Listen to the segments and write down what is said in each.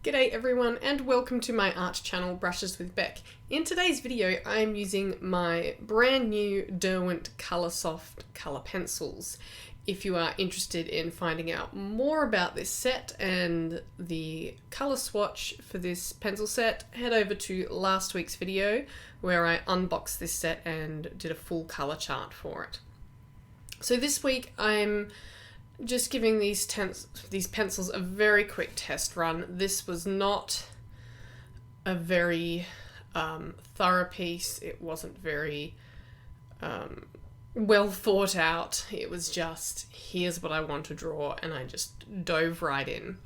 G'day everyone and welcome to my art channel Brushes with Beck. In today's video I am using my brand new Derwent Coloursoft colour pencils. If you are interested in finding out more about this set and the colour swatch for this pencil set, head over to last week's video where I unboxed this set and did a full colour chart for it. So this week I'm just giving these pencils a very quick test run. This was not a very thorough piece. It wasn't very well thought out. It was just, here's what I want to draw, and I just dove right in.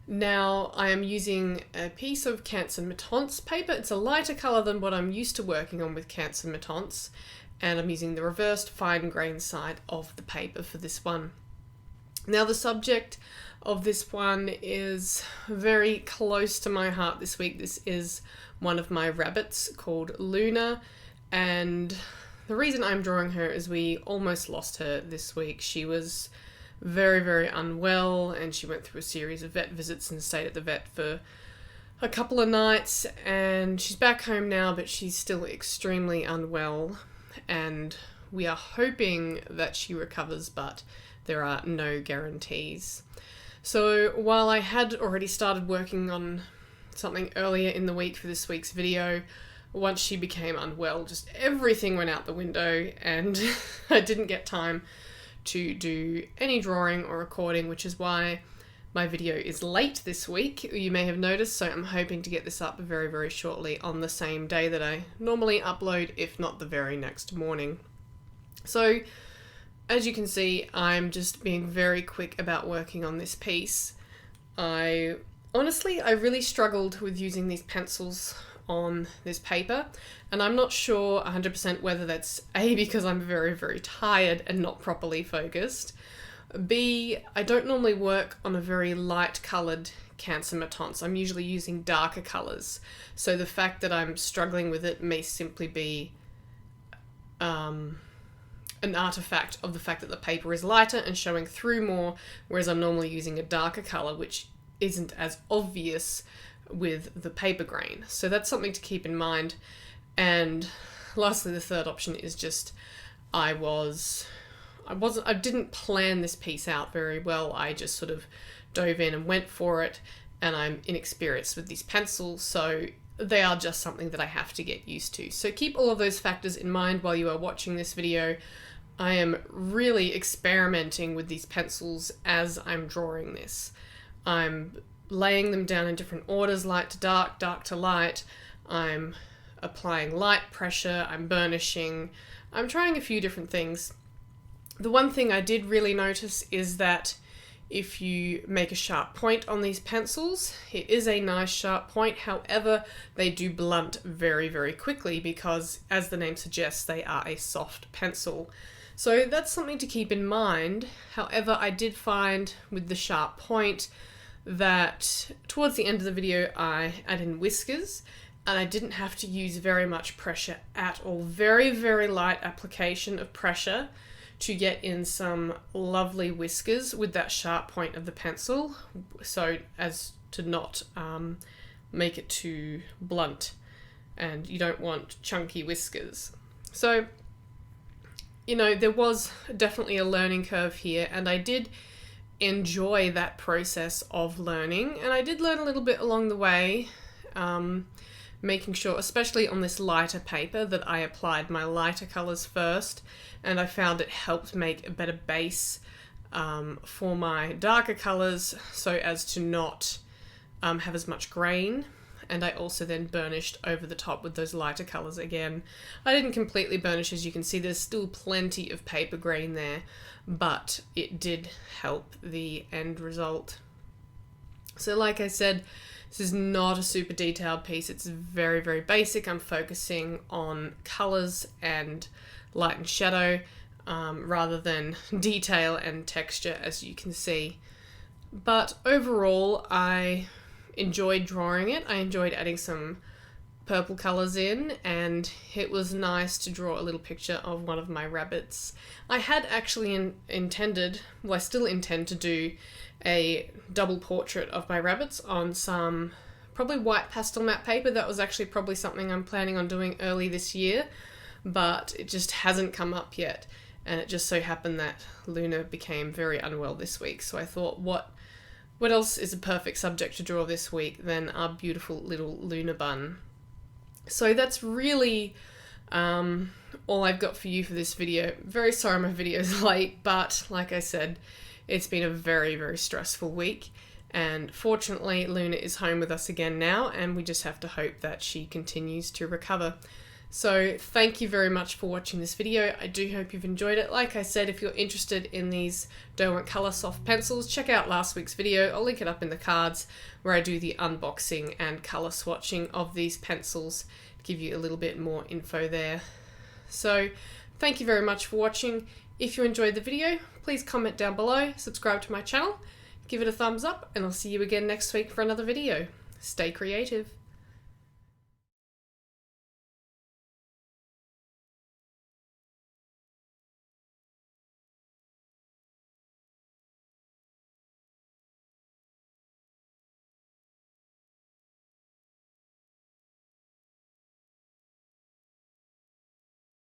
Now I am using a piece of Canson Mi-Teintes paper. It's a lighter colour than what I'm used to working on with Canson Mi-Teintes, and I'm using the reversed fine grain side of the paper for this one. Now the subject of this one is very close to my heart this week. This is one of my rabbits called Luna, and the reason I'm drawing her is we almost lost her this week. She was very, very unwell and she went through a series of vet visits and stayed at the vet for a couple of nights, and she's back home now, but she's still extremely unwell and we are hoping that she recovers, but there are no guarantees. So while I had already started working on something earlier in the week for this week's video, once she became unwell, just everything went out the window and I didn't get time to do any drawing or recording, which is why my video is late this week, you may have noticed. So I'm hoping to get this up very, very shortly on the same day that I normally upload, if not the very next morning. So as you can see, I'm just being very quick about working on this piece. Honestly, I really struggled with using these pencils on this paper, and I'm not sure 100% whether that's A, because I'm very, very tired and not properly focused, B, I don't normally work on a very light coloured Canson Mi-Teintes. I'm usually using darker colours, so the fact that I'm struggling with it may simply be an artifact of the fact that the paper is lighter and showing through more, whereas I'm normally using a darker colour which isn't as obvious with the paper grain. So that's something to keep in mind. And lastly, the third option is just I didn't plan this piece out very well. I just sort of dove in and went for it, and I'm inexperienced with these pencils, so they are just something that I have to get used to. So keep all of those factors in mind while you are watching this video. I am really experimenting with these pencils as I'm drawing this. I'm laying them down in different orders, light to dark, dark to light. I'm applying light pressure, I'm burnishing, I'm trying a few different things. The one thing I did really notice is that if you make a sharp point on these pencils, it is a nice sharp point. However, they do blunt very, very quickly because, as the name suggests, they are a soft pencil. So that's something to keep in mind. However, I did find with the sharp point that towards the end of the video I add in whiskers, and I didn't have to use very much pressure at all. Very, very light application of pressure to get in some lovely whiskers with that sharp point of the pencil, so as to not make it too blunt, and you don't want chunky whiskers. So, you know, there was definitely a learning curve here, and I did enjoy that process of learning, and I did learn a little bit along the way, making sure, especially on this lighter paper, that I applied my lighter colours first, and I found it helped make a better base for my darker colours so as to not have as much grain. And I also then burnished over the top with those lighter colours again. I didn't completely burnish, as you can see, there's still plenty of paper grain there, but it did help the end result. So like I said, this is not a super detailed piece, it's very, very basic. I'm focusing on colours and light and shadow rather than detail and texture, as you can see. But overall, I enjoyed drawing it. I enjoyed adding some purple colours in, and it was nice to draw a little picture of one of my rabbits. I had actually intended, well, I still intend to do a double portrait of my rabbits on some probably white pastel matte paper. That was actually probably something I'm planning on doing early this year, but it just hasn't come up yet. And it just so happened that Luna became very unwell this week. So I thought, what else is a perfect subject to draw this week than our beautiful little Luna bun? So that's really all I've got for you for this video. Very sorry my video's late, but like I said, it's been a very, very stressful week. And fortunately, Luna is home with us again now, and we just have to hope that she continues to recover. So thank you very much for watching this video. I do hope you've enjoyed it. Like I said, if you're interested in these Derwent Coloursoft pencils, check out last week's video. I'll link it up in the cards where I do the unboxing and colour swatching of these pencils to give you a little bit more info there. So thank you very much for watching. If you enjoyed the video, please comment down below, subscribe to my channel, give it a thumbs up, and I'll see you again next week for another video. Stay creative.